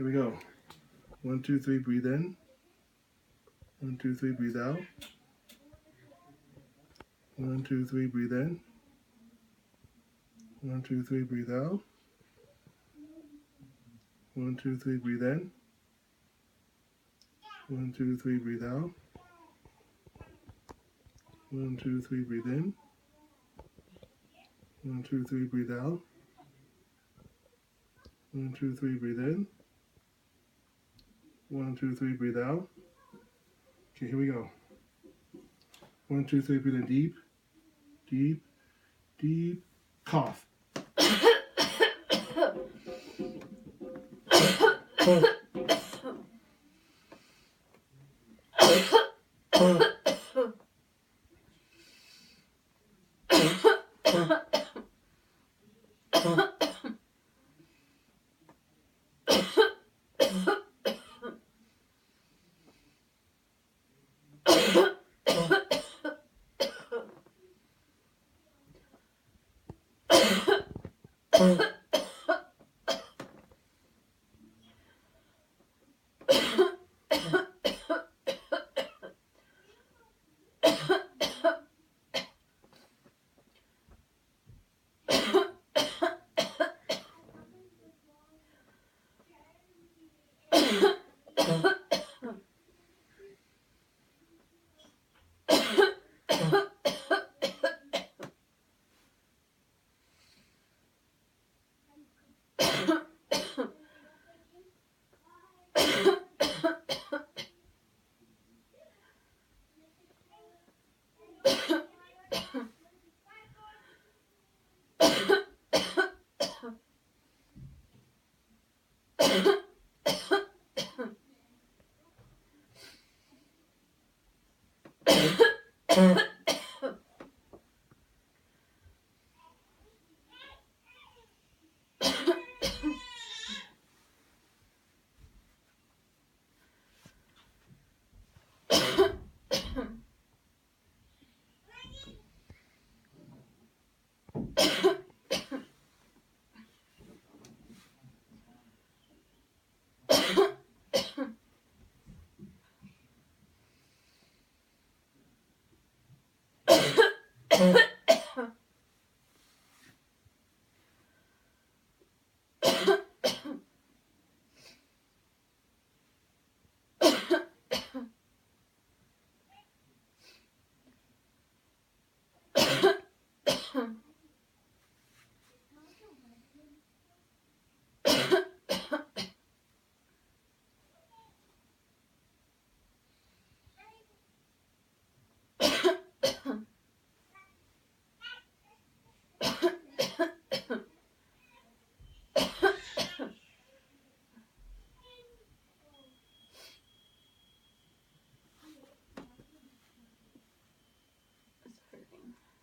Here we go. 1, 2, 3, breathe in. 1, 2, 3, breathe out. 1, 2, 3, breathe in. 1, 2, 3, breathe out. 1, 2, 3, breathe in. 1, 2, 3, breathe out. 1, 2, 3, breathe in. 1, 2, 3, breathe out. 1, 2, 3, breathe in. 1, 2, 3, breathe out. Okay, here we go. 1, 2, 3, breathe in deep, deep, deep. Cough.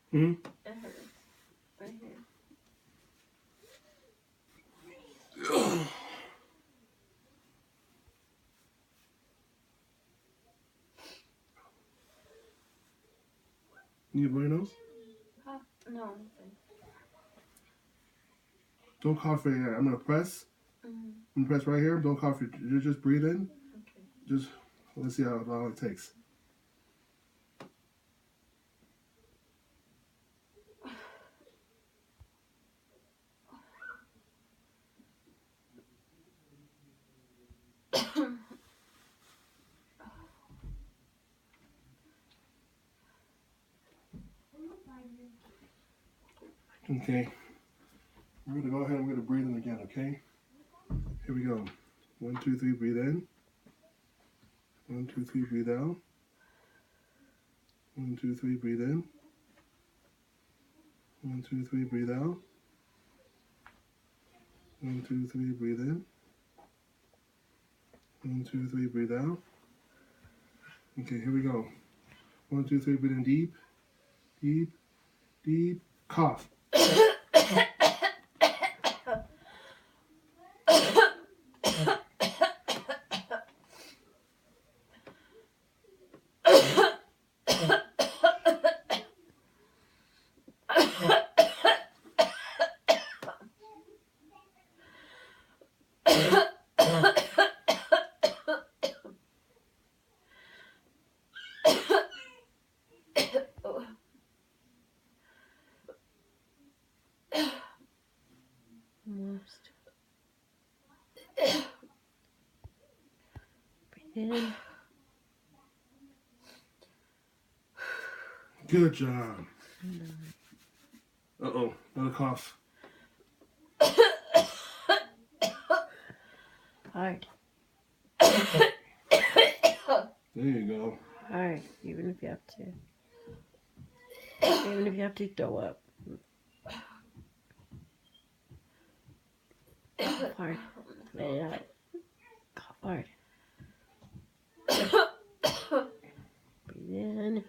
Hmm? It hurts. Right here. You blow your nose? Huh? No, nothing. Don't cough right here. I'm gonna press. Mm-hmm. I'm gonna press right here. Don't cough. You just breathe in. Okay. Just let's see how long it takes. Okay. We're gonna go ahead and we're gonna breathe in again. Okay. Here we go. 1, 2, 3, breathe in. 1, 2, 3, breathe out. 1, 2, 3, breathe in. 1, 2, 3, breathe out. 1, 2, 3, breathe in. 1, 2, 3, breathe out. Okay, here we go. 1, 2, 3, breathe in deep, deep, deep. Cough. in. Good job. Uh-oh, another cough. Hard. There you go. Hard. Even if you have to throw up. Cough hard. Let it out. Cough hard. Breathe in.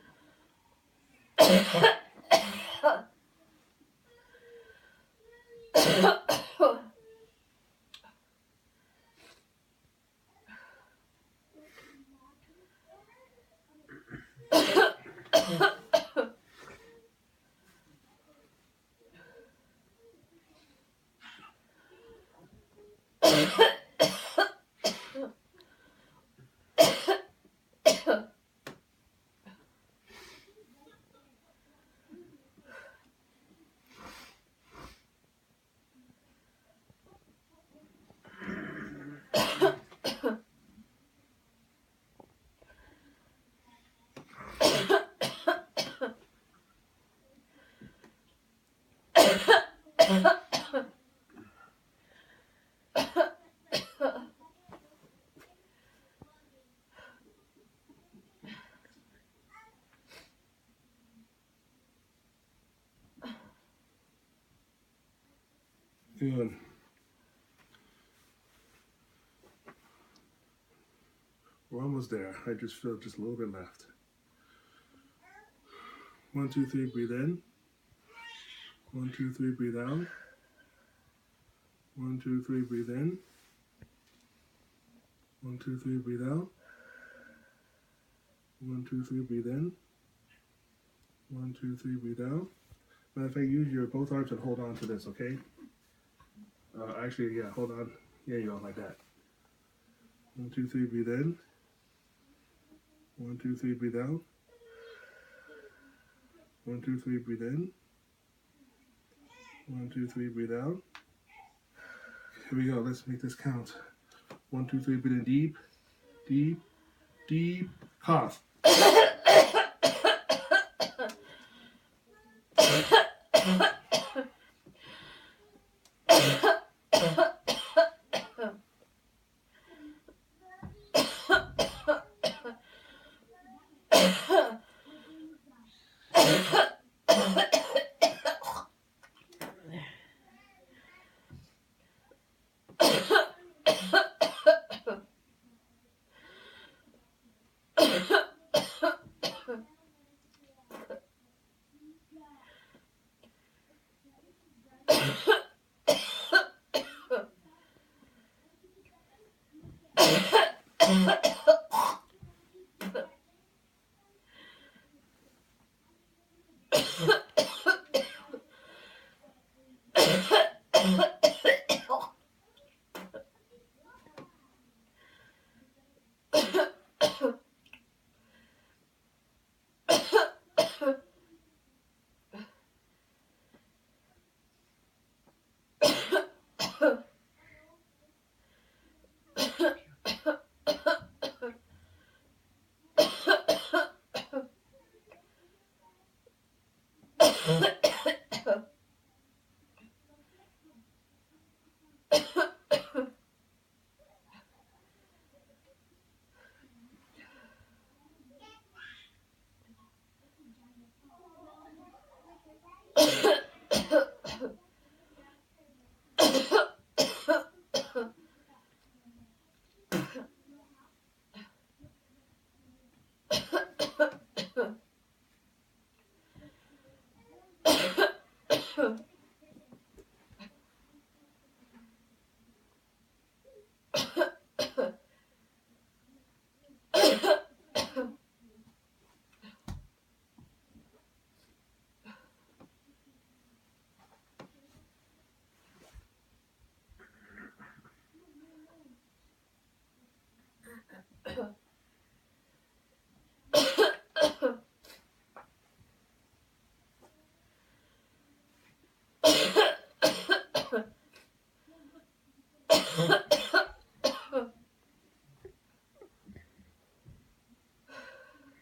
Good. We're almost there. I just feel just a little bit left. 1, 2, 3, breathe in. 1, 2, 3, breathe out. 1, 2, 3, breathe in. 1, 2, 3, breathe out. 1, 2, 3, breathe in. 1, 2, 3, breathe out. Matter of fact, use your both arms and hold on to this, okay? Actually, yeah, hold on. There you go, like that. 1, 2, 3, breathe in. 1, 2, 3, breathe out. 1, 2, 3, breathe in. 1, 2, 3, breathe out. Here we go. Let's make this count. 1, 2, 3, breathe in deep, deep, deep. Cough.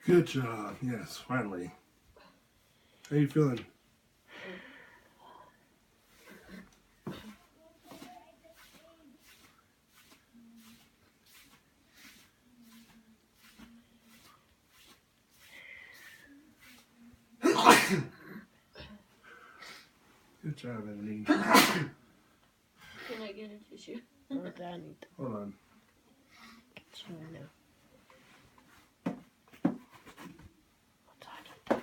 Good job. Yes, finally. How you feeling? Good job, Anthony. Can I get a tissue? Oh, I need to Hold on. get you now. What's on it?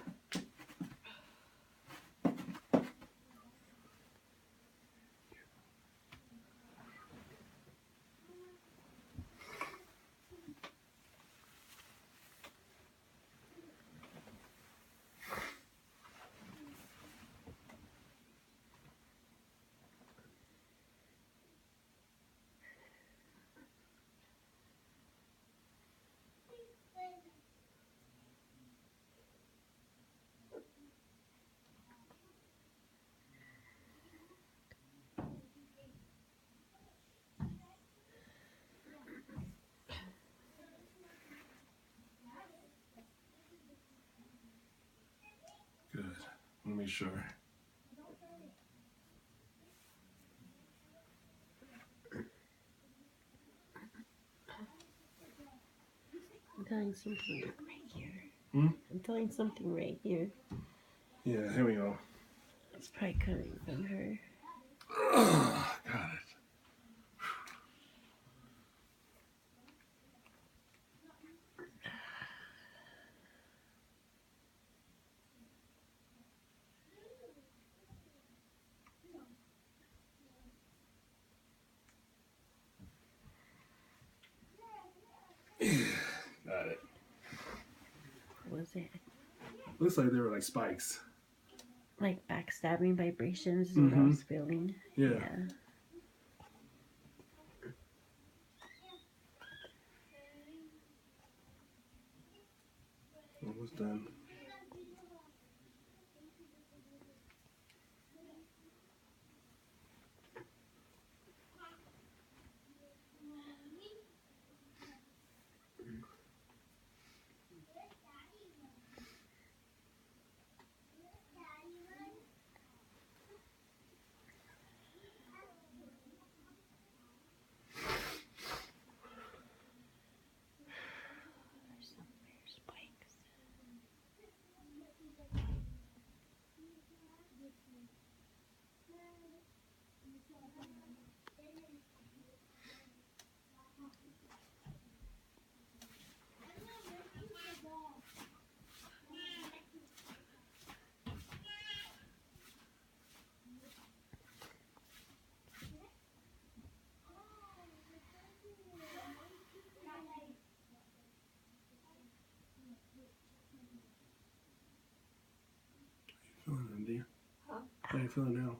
Good. Let me make sure. I'm feeling something right here. Hmm? I'm feeling something right here. Yeah, here we go. It's probably coming from her. Got it. Got it. What was it? Looks like they were like spikes. Like backstabbing vibrations is what I was feeling. Yeah. Almost done. There's some weird spikes. Feeling, Andy? Huh? How you feeling now?